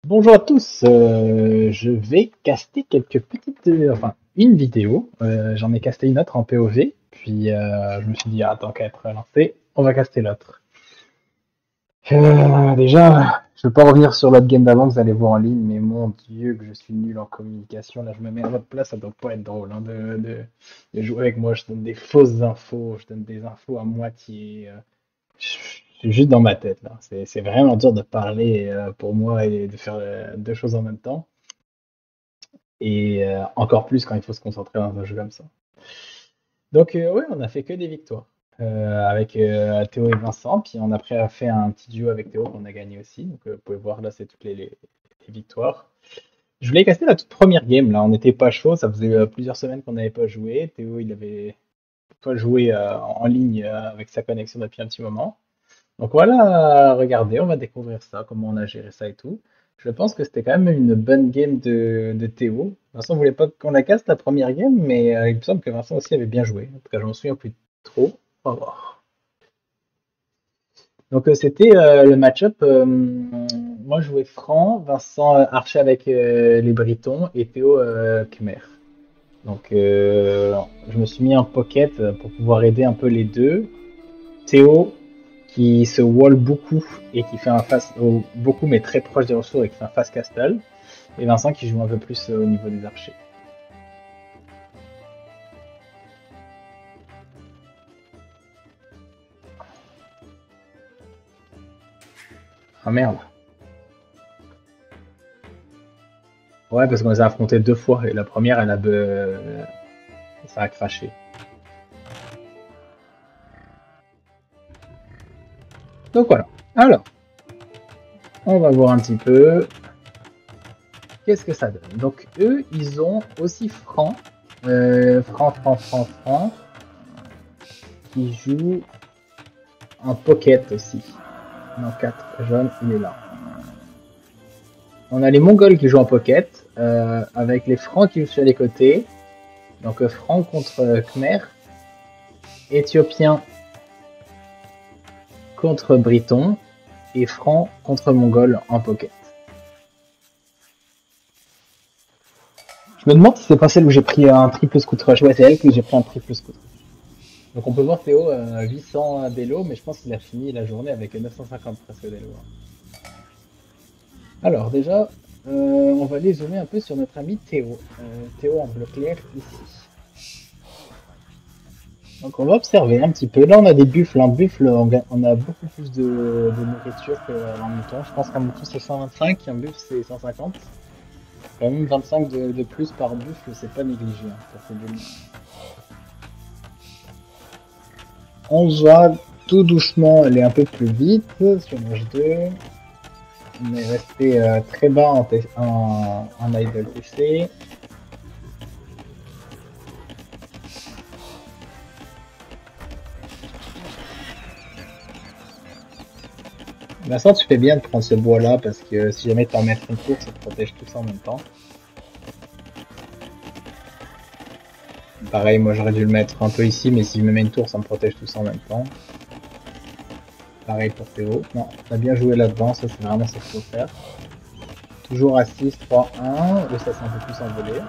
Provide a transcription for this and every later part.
Bonjour à tous, je vais caster quelques petites, enfin une vidéo. J'en ai casté une autre en POV, puis je me suis dit, ah, tant qu'à être lancé, on va caster l'autre. Déjà, je ne vais pas revenir sur l'autre game d'avant que vous allez voir en ligne, mais mon Dieu que je suis nul en communication. Là, je me mets à votre place, ça doit pas être drôle hein, de jouer avec moi. Je donne des fausses infos, je donne des infos à moitié. Je suis juste dans ma tête là. C'est vraiment dur de parler pour moi et de faire deux choses en même temps. Et encore plus quand il faut se concentrer dans un jeu comme ça. Donc ouais, on a fait que des victoires avec Théo et Vincent. Puis on a après fait un petit duo avec Théo qu'on a gagné aussi. Donc vous pouvez voir là, c'est toutes les victoires. Je voulais caster la toute première game là. On n'était pas chaud. Ça faisait plusieurs semaines qu'on n'avait pas joué. Théo, il avait pas joué en ligne avec sa connexion depuis un petit moment. Donc voilà, regardez, on va découvrir ça, comment on a géré ça et tout. Je pense que c'était quand même une bonne game de Théo. Vincent voulait pas qu'on la casse la première game, mais il me semble que Vincent aussi avait bien joué. En tout cas, je m'en souviens plus trop. On va voir. Donc c'était le match-up. Moi, je jouais Franc, Vincent Archer avec les Britons et Théo Khmer. Donc je me suis mis en pocket pour pouvoir aider un peu les deux. Théo qui se wall beaucoup et qui fait un face beaucoup mais très proche des ressources et qui fait un face castle. Et Vincent qui joue un peu plus au niveau des archers. Ah merde. Ouais, parce qu'on les a affrontés deux fois et la première, ça a craché. Donc voilà. Alors, on va voir un petit peu qu'est-ce que ça donne. Donc eux, ils ont aussi Franc, Franc, qui joue en pocket aussi. Non, 4 jaune, il est là. On a les Mongols qui jouent en pocket, avec les Francs qui jouent sur les côtés. Donc Franc contre Khmer, Éthiopien contre Briton, et Franc contre Mongol en pocket. Je me demande si c'est pas celle où j'ai pris un triple scout rush. Ouais, c'est elle que j'ai pris un triple scout. Donc on peut voir Théo 800 d'élo, mais je pense qu'il a fini la journée avec 950 presque d'élo. Alors déjà, on va aller zoomer un peu sur notre ami Théo. Théo en bleu clair ici. Donc on va observer un petit peu. Là on a des buffles. Un buffle, on a beaucoup plus de nourriture qu'un mouton. Je pense qu'un mouton c'est 125, un buffle c'est 150. Quand même 25 de plus par buffle, c'est pas négligé hein, pour ces deux. On va tout doucement aller un peu plus vite sur l'H2. On est resté très bas en idle TC. Vincent, tu fais bien de prendre ce bois là parce que si jamais tu en mets une tour, ça te protège tout ça en même temps. Pareil, moi j'aurais dû le mettre un peu ici, mais si je me mets une tour, ça me protège tout ça en même temps. Pareil pour Théo. Non, on a bien joué là-dedans, ça c'est vraiment ce qu'il faut faire. Toujours à 6, 3, 1. Eux, ça s'est un peu plus envolé.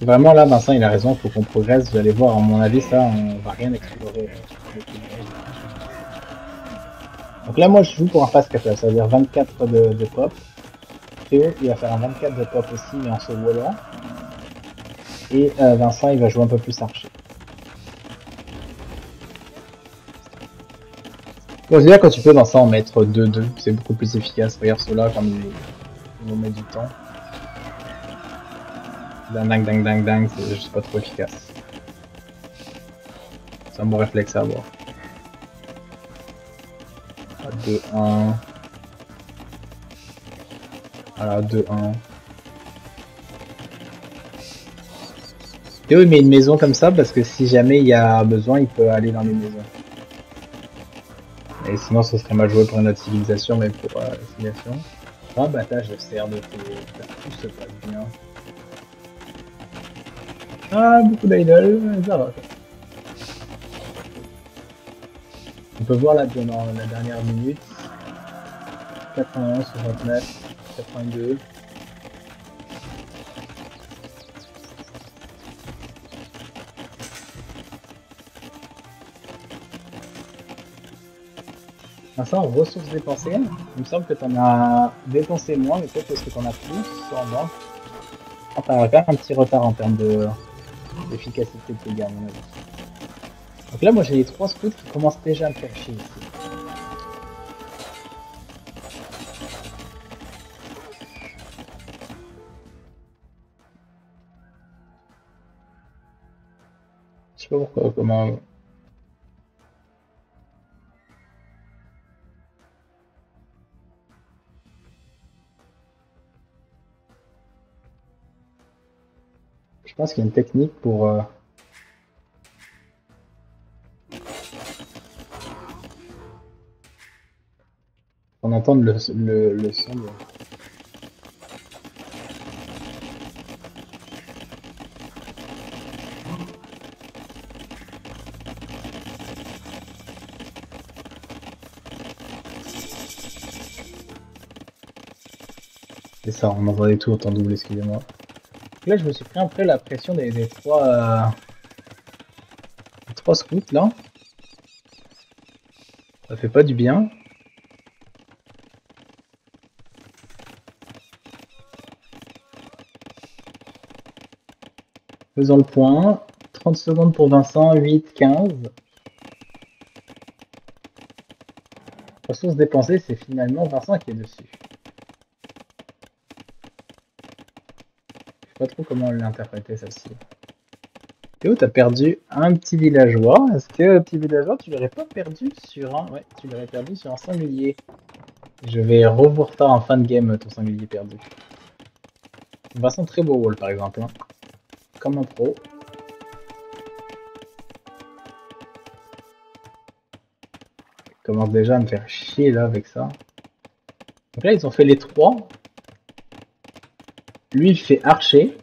Vraiment là, Vincent, il a raison, il faut qu'on progresse. Vous allez voir, à mon avis, ça, on va rien explorer. Donc là, moi, je joue pour un fast castle, ça veut dire 24 de pop. Théo, il va faire un 24 de pop aussi, mais en se wallant. Et Vincent, il va jouer un peu plus archer. Bon, c'est bien quand tu peux, Vincent, en mettre 2-2, c'est beaucoup plus efficace. Regarde ceux-là, comme ils vont mettre du temps. Ding, c'est juste pas trop efficace. C'est un bon réflexe à avoir. 2-1. Voilà, 2-1. Théo il met une maison comme ça parce que si jamais il y a besoin, il peut aller dans les maisons. Et sinon, ce serait mal joué pour une autre civilisation, mais pour la civilisation. Rabattage de serre de Théo, tout se passe bien. Ah, beaucoup d'idol, ça va. On peut voir là dans la dernière minute 91, 69, 82. Vincent, ressources dépensées, il me semble que tu en as dépensé moins, mais peut-être parce que tu en as plus en banque. Enfin, on a quand même un petit retard en termes d'efficacité de dégâts, à mon avis. Donc là, moi j'ai les 3 scouts qui commencent déjà à me faire chier ici. Je sais pas pourquoi, comment. Je pense qu'il y a une technique pour. On entend le son de. C'est ça, on entendait tout autant double, excusez-moi. Là, je me suis pris un peu la pression des 3 scouts là. Ça fait pas du bien. Faisons le point. 30 secondes pour Vincent, 8, 15. Ressources dépensées, c'est finalement Vincent qui est dessus. Je sais pas trop comment l'interpréter celle-ci. Théo, t'as perdu un petit villageois. Est-ce que petit villageois, tu l'aurais pas perdu sur un... Ouais, tu l'aurais perdu sur un sanglier. Je vais revoir ça en fin de game, ton sanglier perdu. Vincent, très beau wall par exemple. Hein. Comme un pro. Il commence déjà à me faire chier là avec ça. Donc là, ils ont fait les 3. Lui, il fait archer.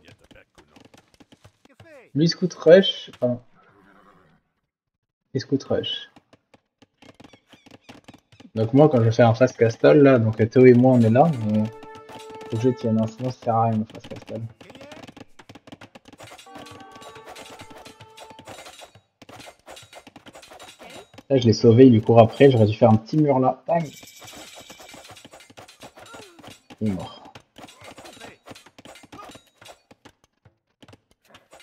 Lui, scout rush. Pardon. Et scout rush. Donc moi, quand je fais un fast castle, là, donc Théo et moi, on est là, mais faut que je tienne, hein, sinon ça sert à rien le fast castle. Là, je l'ai sauvé, il lui court après, j'aurais dû faire un petit mur là. Bang. Il est mort.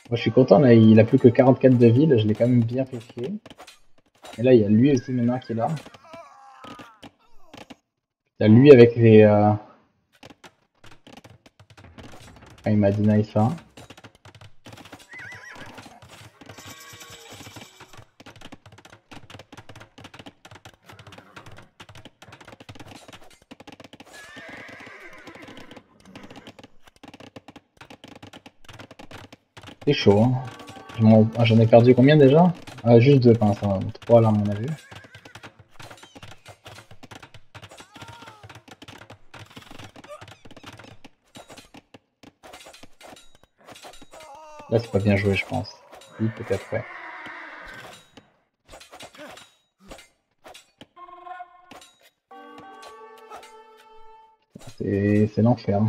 Moi, je suis content, là, il a plus que 44 de ville, je l'ai quand même bien fait chier. Et là, il y a lui aussi maintenant qui est là. Il y a lui avec les... Ah, il m'a dit Naïfa. C'est chaud, hein. J'en ai perdu combien déjà? Juste 2 pinces, hein. 3 là à mon avis. Là c'est pas bien joué je pense. Oui peut-être ouais. C'est l'enfer.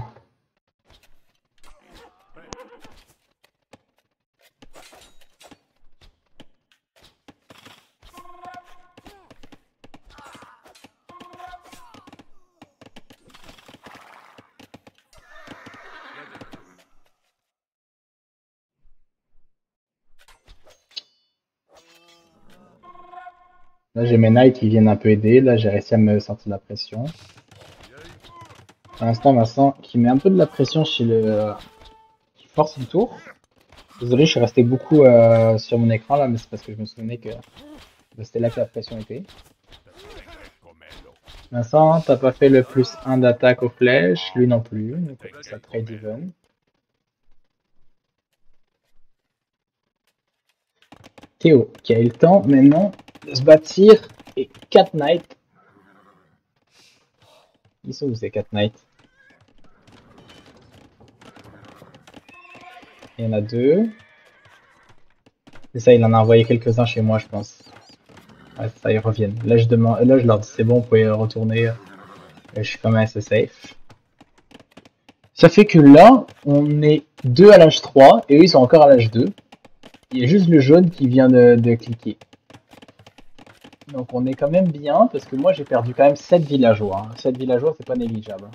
Là j'ai mes knights qui viennent un peu aider, là j'ai réussi à me sortir de la pression. Pour l'instant Vincent qui met un peu de la pression chez le... qui force le tour. Désolé je suis resté beaucoup sur mon écran là mais c'est parce que je me souvenais que c'était là que la pression était. Vincent, t'as pas fait le plus 1 d'attaque aux flèches, lui non plus, donc ça trade even. Théo qui a eu le temps maintenant de se bâtir et 4 knights. Ils sont où ces 4 knights? Il y en a 2. C'est ça, il en a envoyé quelques-uns chez moi, je pense. Ouais, ça, ils reviennent. Là, je leur dis c'est bon, vous pouvez retourner. Et je suis quand même assez safe. Ça fait que là, on est 2 à l'âge 3 et eux ils sont encore à l'âge 2. Il y a juste le jaune qui vient de cliquer. Donc on est quand même bien parce que moi j'ai perdu quand même 7 villageois. 7 villageois c'est pas négligeable.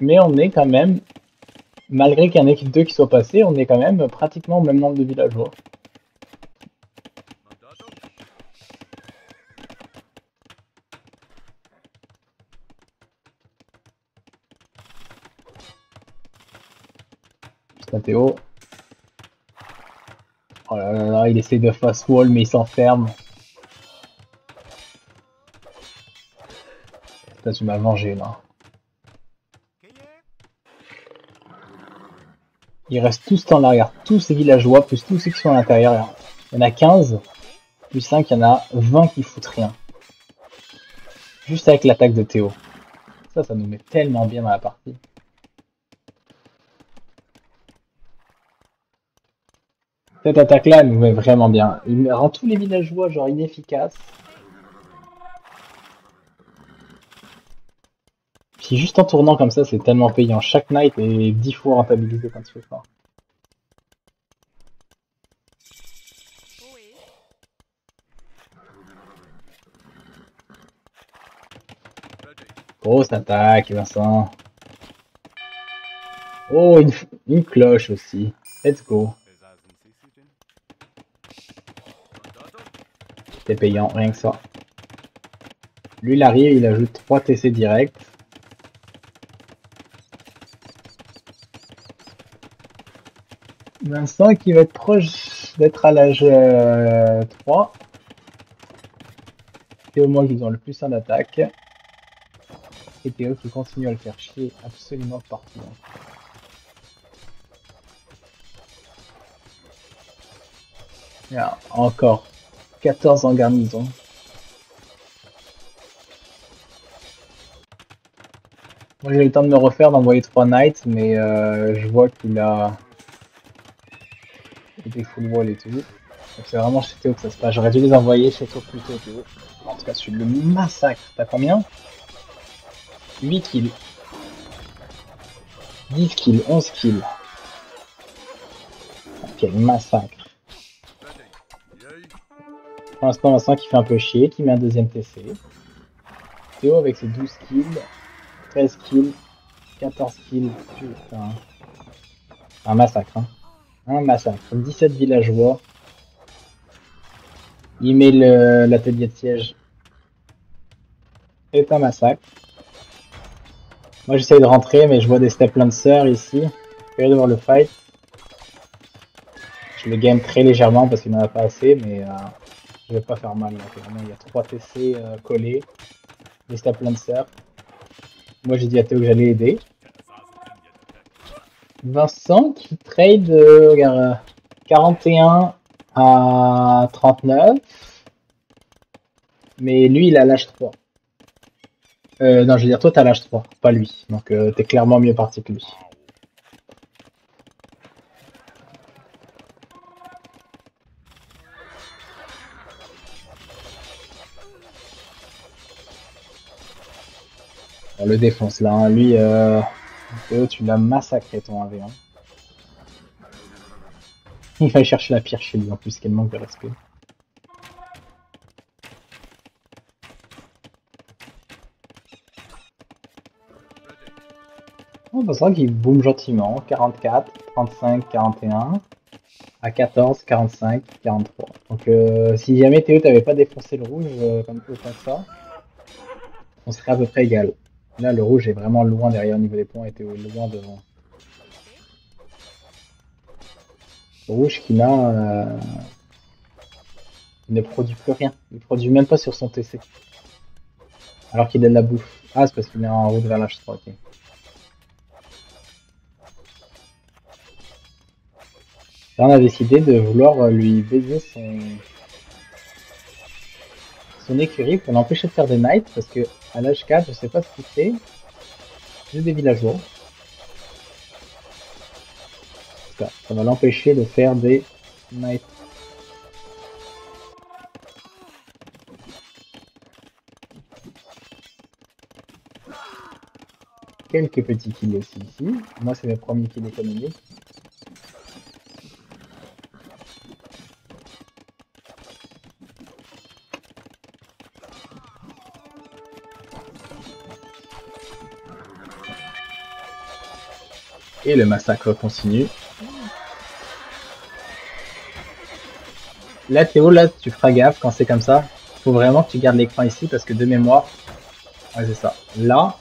Mais on est quand même, malgré qu'il y en ait que 2 qui soient passés, on est quand même pratiquement au même nombre de villageois. Théo. Oh là là là, il essaie de fast wall mais il s'enferme. Là tu m'as vengé là. Ils restent tous dans l'arrière, tous ces villageois, plus tous ceux qui sont à l'intérieur. Il y en a 15, plus 5, il y en a 20 qui foutent rien. Juste avec l'attaque de Théo. Ça nous met tellement bien dans la partie. Cette attaque-là, elle nous met vraiment bien. Il rend tous les villageois genre inefficaces. Puis juste en tournant comme ça, c'est tellement payant. Chaque knight est 10 fois rentabilisé quand tu fais ça. Grosse attaque, Vincent. Oh, une cloche aussi. Let's go. C'est payant, rien que ça. Lui, il arrive, il ajoute 3 TC direct. Vincent qui va être proche d'être à l'âge 3. Théo moi qui ont le plus en attaque. Et Théo qui continue à le faire chier absolument partout. Il y a encore 14 en garnison. Moi j'ai eu le temps de me refaire, d'envoyer 3 knights, mais je vois qu'il a été full wall et tout. Donc c'est vraiment chez Théo que ça se passe. J'aurais dû les envoyer chez toi plus tôt, Théo. En tout cas, tu le massacres. T'as combien? 8 kills. 10 kills, 11 kills. Quel massacre. Pour l'instant, Vincent qui fait un peu chier, qui met un deuxième TC. Théo avec ses 12 kills, 13 kills, 14 kills. Putain. Un massacre, hein. Un massacre. 17 villageois. Il met l'atelier de siège. C'est un massacre. Moi j'essaye de rentrer, mais je vois des step lancers ici. Je vais de voir le fight. Je le game très légèrement parce qu'il n'en a pas assez, mais je vais pas faire mal. Là. Vraiment, il y a 3 TC collés. Des step lancers. Moi j'ai dit à Théo que j'allais aider. Vincent qui trade 41 à 39. Mais lui il a l'âge 3. Non, je veux dire, toi t'as l'âge 3, pas lui. Donc t'es clairement mieux parti que lui. On le défonce là, hein. Lui, Théo, tu l'as massacré ton 1v1. Il va chercher la pierre chez lui en plus, quel manque de respect. On va voir qu'il boom gentiment. 44, 35, 41. À 14, 45, 43. Donc si jamais Théo t'avais pas défoncé le rouge comme autant que ça, on serait à peu près égal. Là le rouge est vraiment loin derrière au niveau des points et Théo est loin devant. Le rouge qui n'a il ne produit plus rien. Il produit même pas sur son TC. Alors qu'il a de la bouffe. Ah c'est parce qu'il est en route vers l'H3, ok. Là on a décidé de vouloir lui baiser son écurie pour l'empêcher de faire des knights parce que à l'âge 4 je sais pas ce qu'il fait. Juste des villageois. Ça va l'empêcher de faire des knights. quelques petits kills aussi ici. Moi, c'est mes premiers kills économiques. Et le massacre continue. Là, Théo, là, tu feras gaffe quand c'est comme ça. Faut vraiment que tu gardes l'écran ici parce que de mémoire, ouais, c'est ça. Là,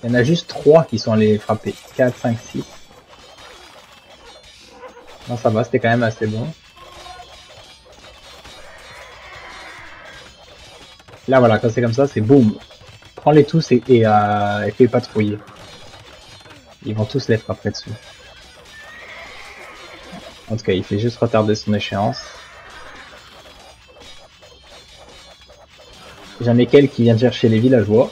il y en a juste 3 qui sont allés frapper. 4, 5, 6. Non, ça va, c'était quand même assez bon. Là, voilà, quand c'est comme ça, c'est boum. Prends-les tous et fais patrouiller. Ils vont tous les frapper dessus. En tout cas, il fait juste retarder son échéance. J'en ai quelques qui viennent chercher les villageois.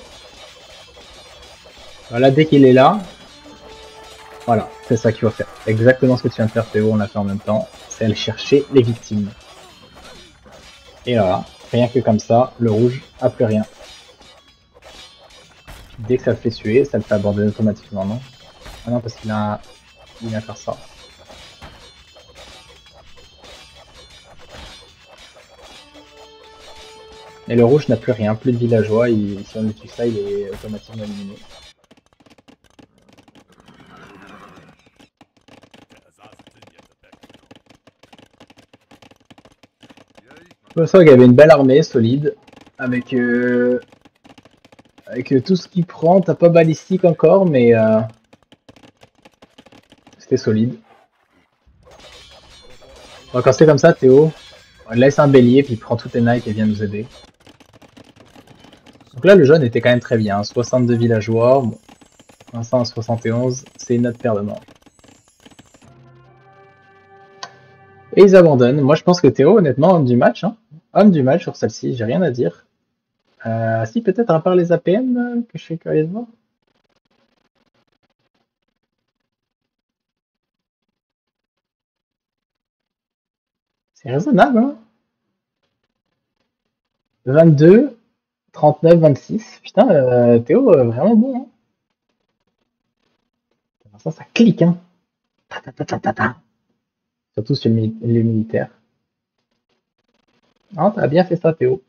Voilà, dès qu'il est là, voilà, c'est ça qu'il faut faire. Exactement ce que tu viens de faire, Théo, on l'a fait en même temps. C'est aller chercher les victimes. Et voilà, rien que comme ça, le rouge a plus rien. Dès que ça le fait tuer, ça le fait abandonner automatiquement, non? Ah non, parce qu'il vient faire ça. Et le rouge n'a plus rien, plus de villageois, si on lui tue ça, il est automatiquement éliminé. Je sens qu'il y avait une belle armée solide, avec tout ce qu'il prend. T'as pas balistique encore, mais c'était solide. Bon, quand c'est comme ça, Théo, laisse un bélier, puis prends tous tes knights et viens nous aider. Donc là, le jaune était quand même très bien. 62 villageois, bon, 571, c'est une autre paire de manches. Et ils abandonnent. Moi, je pense que Théo, honnêtement, homme du match. Hein. Homme du match sur celle-ci, j'ai rien à dire. Si, peut-être à part les APM que je suis curieux de voir. C'est raisonnable, hein. 22, 39, 26. Putain, Théo, vraiment bon. Hein. Ça clique, hein. Surtout sur les militaires. Non, t'as bien fait ça, Théo.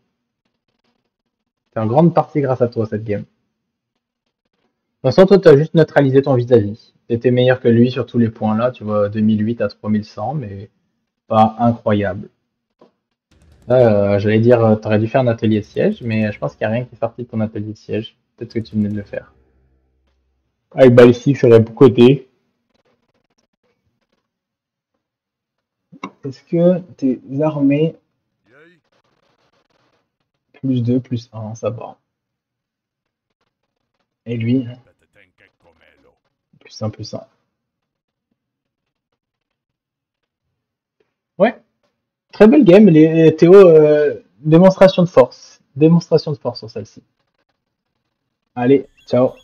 C'est en grande partie grâce à toi, cette game. De toute façon, toi, t'as juste neutralisé ton vis-à-vis. T'étais meilleur que lui sur tous les points là, tu vois, 2008 à 3100, mais pas incroyable. J'allais dire, t'aurais dû faire un atelier de siège, mais je pense qu'il n'y a rien qui est sorti de ton atelier de siège. Peut-être que tu venais de le faire. Avec balistique, ça aurait beaucoup aidé. Est-ce que tes armées plus 2, plus 1, ça va. Et lui, plus 1, plus 1. Ouais, très belle game. Théo, démonstration de force. Démonstration de force sur celle-ci. Allez, ciao.